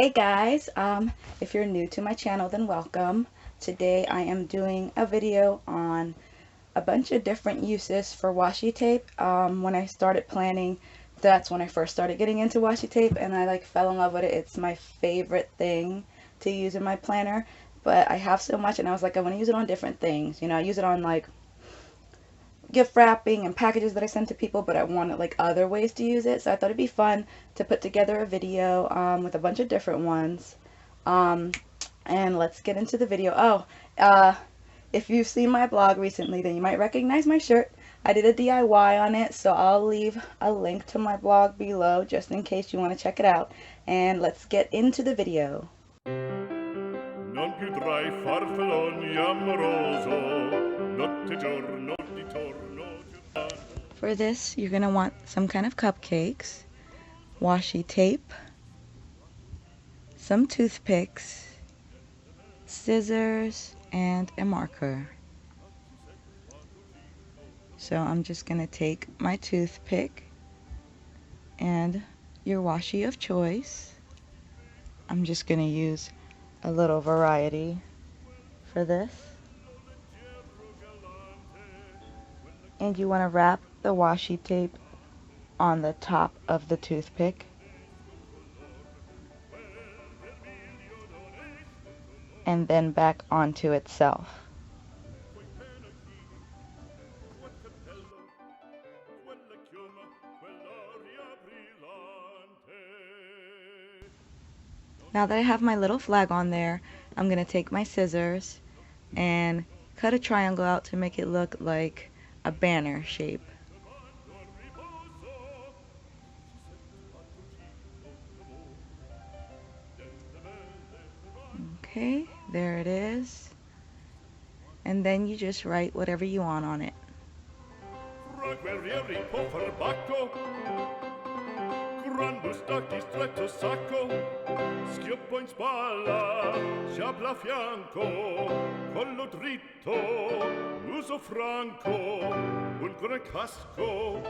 Hey guys, if you're new to my channel, then welcome. Today I am doing a video on a bunch of different uses for washi tape. When I started planning, that's when I first started getting into washi tape, and I fell in love with it. It's my favorite thing to use in my planner, but I have so much and I was like, I want to use it on different things. I use it on gift wrapping and packages that I send to people, but I wanted other ways to use it. So I thought it'd be fun to put together a video with a bunch of different ones. Um, and let's get into the video. If you've seen my blog recently, then you might recognize my shirt. I did a DIY on it, so I'll leave a link to my blog below just in case you want to check it out. And let's get into the video. Non più tra i farfalloni amoroso, notte giorno di torno. For this, you're going to want some kind of cupcakes, washi tape, some toothpicks, scissors, and a marker. So I'm just going to take my toothpick and your washi of choice. I'm just going to use a little variety for this. And you want to wrap the washi tape on the top of the toothpick. And then back onto itself. Now that I have my little flag on there, I'm going to take my scissors and cut a triangle out to make it look like a banner shape. Okay, there it is. And then you just write whatever you want on it. Grande stacchi stretto sacco, schioppo in spalla, sciabla a fianco, collo dritto, muso franco, un gran casco.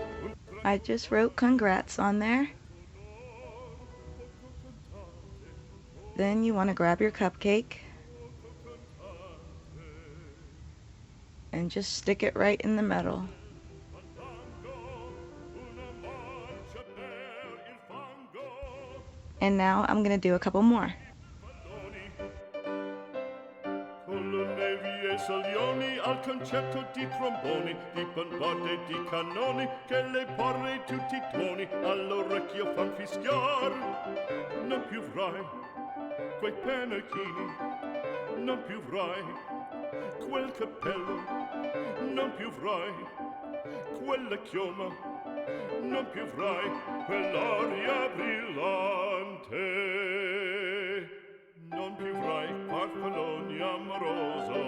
I just wrote congrats on there. Then you want to grab your cupcake and just stick it right in the middle. And now I'm going to do a couple more. Salioni al concerto di tromboni, di bombardie di cannoni, che le porre tutti i tuoni all'orecchio fan fischiar. Non più avrai quei pennacchini, non più avrai quel cappello, non più avrai quella chioma, non più avrai quell'aria brillante. Non più avrai farfalloni amoroso,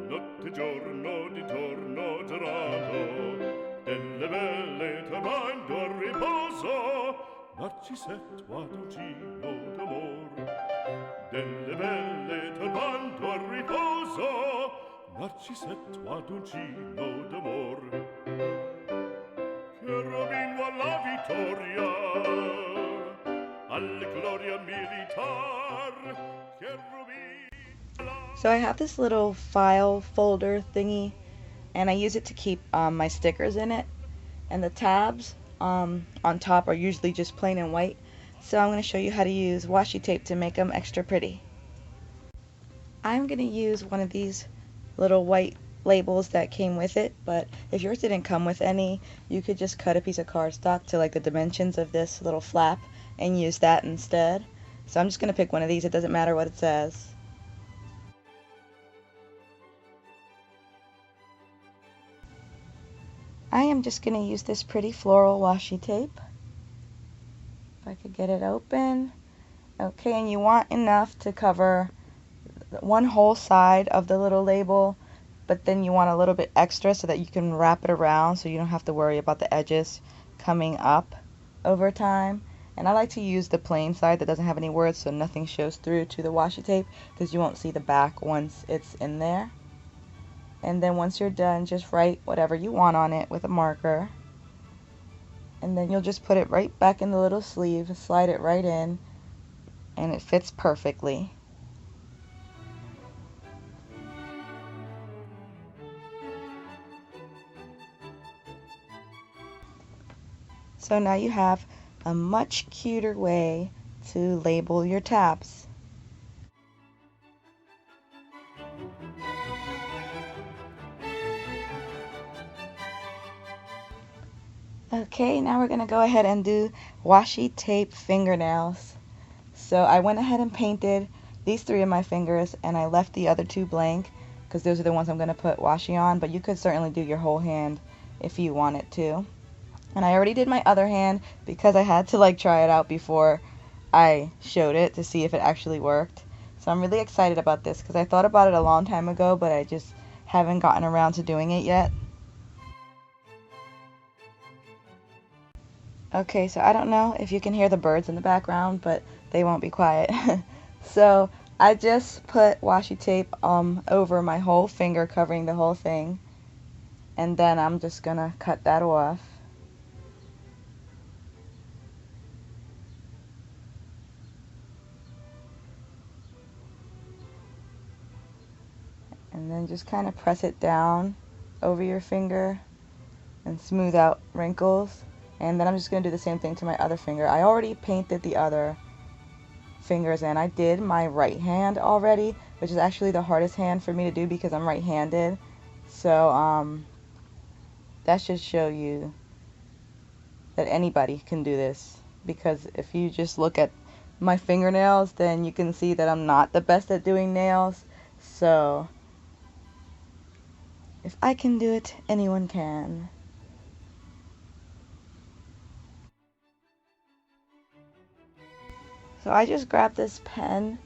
notte giorno di torno girato, delle belle turbando a riposo, Narcisetto ad un giro d'amor. Delle belle turbando a riposo, Narcisetto ad un giro d'amor. Cherubino alla vittoria, alla gloria militar. So I have this little file folder thingy, and I use it to keep my stickers in it. And the tabs on top are usually just plain and white. So I'm going to show you how to use washi tape to make them extra pretty. I'm going to use one of these little white labels that came with it, but if yours didn't come with any, you could just cut a piece of cardstock to the dimensions of this little flap and use that instead. So I'm just going to pick one of these. It doesn't matter what it says. I am just going to use this pretty floral washi tape. If I could get it open. Okay, and you want enough to cover one whole side of the little label, but then you want a little bit extra so that you can wrap it around so you don't have to worry about the edges coming up over time. And I like to use the plain side that doesn't have any words so nothing shows through to the washi tape, because you won't see the back once it's in there. And then once you're done, just write whatever you want on it with a marker. And then you'll just put it right back in the little sleeve, slide it right in, and it fits perfectly. So now you have a much cuter way to label your tabs. Okay, now we're going to go ahead and do washi tape fingernails. So I went ahead and painted these 3 of my fingers, and I left the other 2 blank because those are the ones I'm going to put washi on, but you could certainly do your whole hand if you wanted to. And I already did my other hand because I had to like try it out before I showed it to see if it actually worked. So I'm really excited about this because I thought about it a long time ago, but I just haven't gotten around to doing it yet. Okay, so I don't know if you can hear the birds in the background, but they won't be quiet. So I just put washi tape over my whole finger, covering the whole thing, and then I'm just gonna cut that off. And then just kind of press it down over your finger and smooth out wrinkles. And then I'm just going to do the same thing to my other finger. I already painted the other fingers, and I did my right hand already, which is actually the hardest hand for me to do because I'm right-handed. So that should show you that anybody can do this, because if you just look at my fingernails, then you can see that I'm not the best at doing nails. So if I can do it, anyone can. So I just grabbed this pen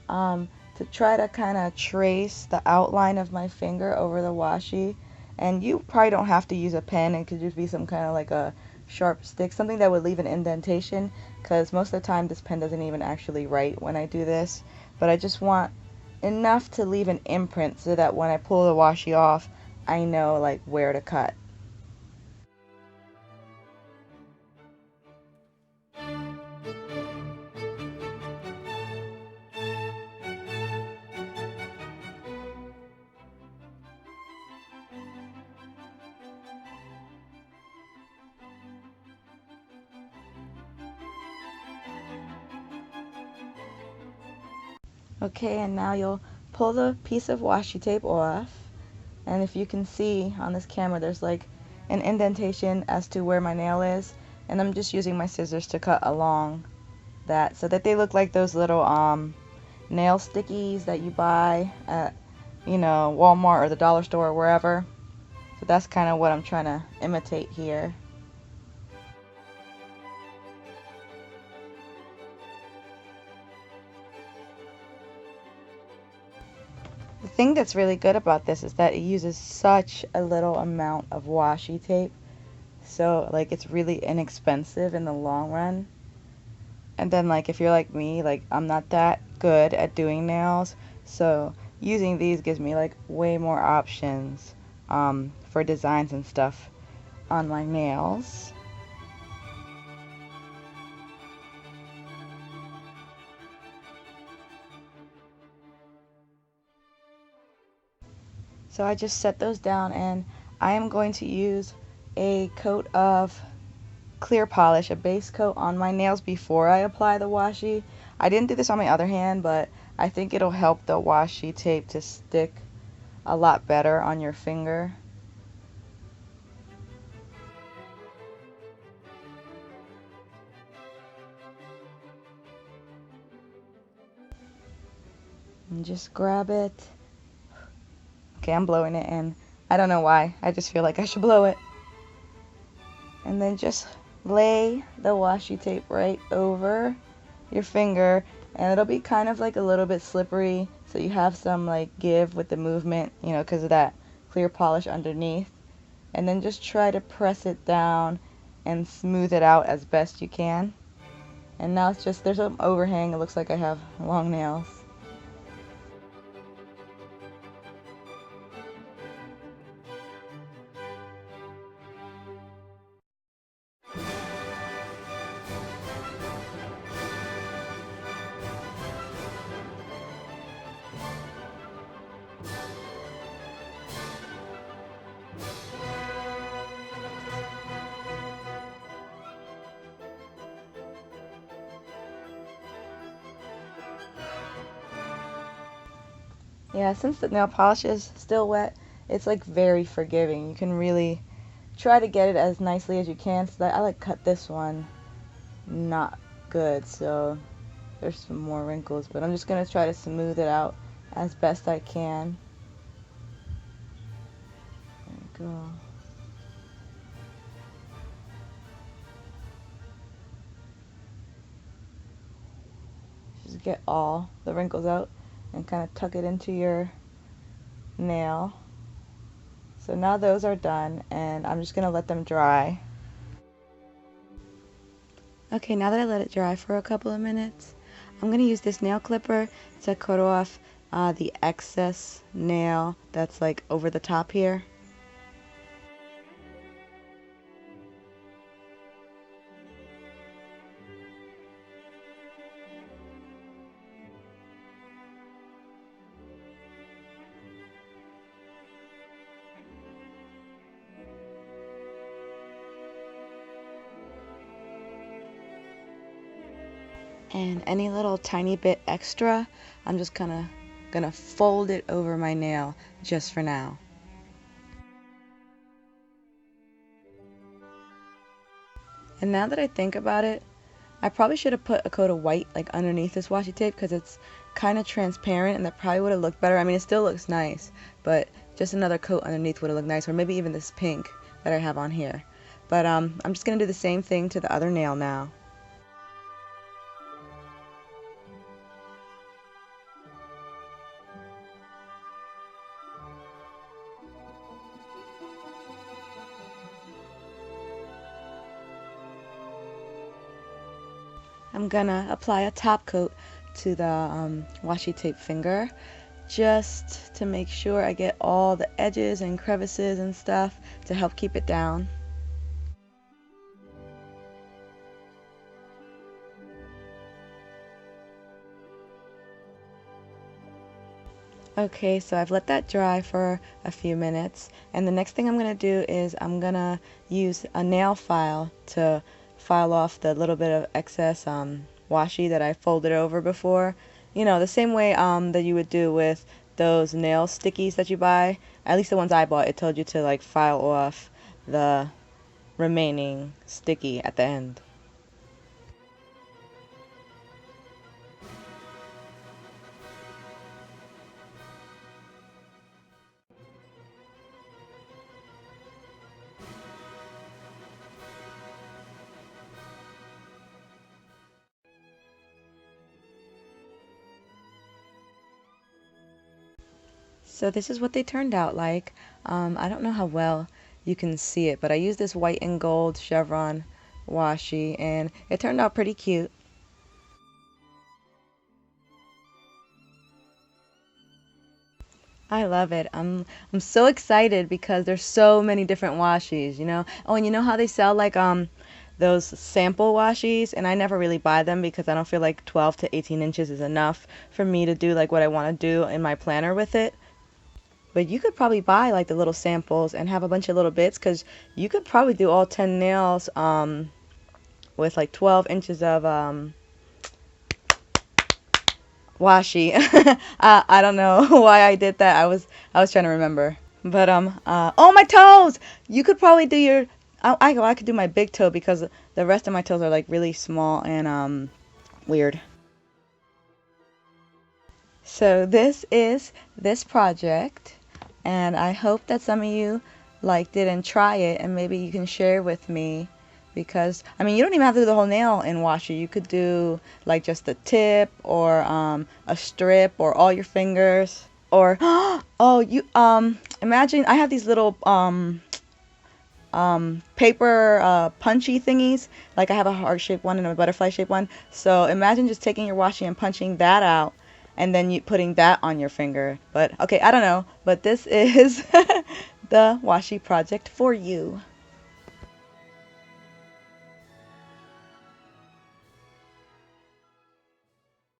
to try to kind of trace the outline of my finger over the washi. And you probably don't have to use a pen. It could just be some kind of like a sharp stick, something that would leave an indentation, because most of the time this pen doesn't even actually write when I do this. But I just want enough to leave an imprint so that when I pull the washi off, I know like where to cut. Okay, and now you'll pull the piece of washi tape off, and if you can see on this camera, there's like an indentation as to where my nail is, and I'm just using my scissors to cut along that so that they look like those little nail stickies that you buy at, you know, Walmart or the dollar store or wherever. So that's kind of what I'm trying to imitate here. The thing that's really good about this is that it uses such a little amount of washi tape, so like it's really inexpensive in the long run. And then like if you're like me, like I'm not that good at doing nails, so using these gives me like way more options for designs and stuff on my nails. So I just set those down, and I am going to use a coat of clear polish, a base coat on my nails before I apply the washi. I didn't do this on my other hand, but I think it'll help the washi tape to stick a lot better on your finger. And just grab it. Okay, I'm blowing it, and I don't know why. I just feel like I should blow it. And then just lay the washi tape right over your finger, and it'll be kind of like a little bit slippery, so you have some like give with the movement, you know, because of that clear polish underneath. And then just try to press it down and smooth it out as best you can. And now it's just, there's some overhang. It looks like I have long nails. Yeah, since the nail polish is still wet, it's like very forgiving. You can really try to get it as nicely as you can. So that I like cut this one not good, so there's some more wrinkles, but I'm just gonna try to smooth it out as best I can. There we go. Just get all the wrinkles out and kind of tuck it into your nail. So now those are done, and I'm just gonna let them dry. Okay, now that I let it dry for a couple of minutes, I'm going to use this nail clipper to cut off the excess nail that's like over the top here. And any little tiny bit extra, I'm just gonna fold it over my nail just for now. And now that I think about it, I probably should have put a coat of white like underneath this washi tape because it's kind of transparent, and that probably would have looked better. I mean, it still looks nice, but just another coat underneath would have looked nice, or maybe even this pink that I have on here. But I'm just gonna do the same thing to the other nail now. I'm gonna apply a top coat to the washi tape finger just to make sure I get all the edges and crevices and stuff to help keep it down. Okay, so I've let that dry for a few minutes, and the next thing I'm going to do is I'm going to use a nail file to file off the little bit of excess washi that I folded over before. You know, the same way that you would do with those nail stickies that you buy. At least the ones I bought, it told you to like file off the remaining sticky at the end. So this is what they turned out like. I don't know how well you can see it, but I used this white and gold chevron washi, and it turned out pretty cute. I love it. I'm so excited because there's so many different washis, you know. Oh, and you know how they sell like those sample washis, and I never really buy them because I don't feel like 12 to 18 inches is enough for me to do like what I want to do in my planner with it. But you could probably buy like the little samples and have a bunch of little bits, because you could probably do all 10 nails with like 12 inches of washi. I don't know why I did that. I was trying to remember. But oh, my toes! You could probably do your I could do my big toe because the rest of my toes are like really small and weird. So this is this project, and I hope that some of you liked it and try it, and maybe you can share with me, because I mean, you don't even have to do the whole nail in washi. You could do like just the tip, or a strip, or all your fingers, or oh, you imagine I have these little paper punchy thingies. Like I have a heart shaped one and a butterfly shaped one. So imagine just taking your washi and punching that out, and then you putting that on your finger. But okay, I don't know. But this is the washi project for you.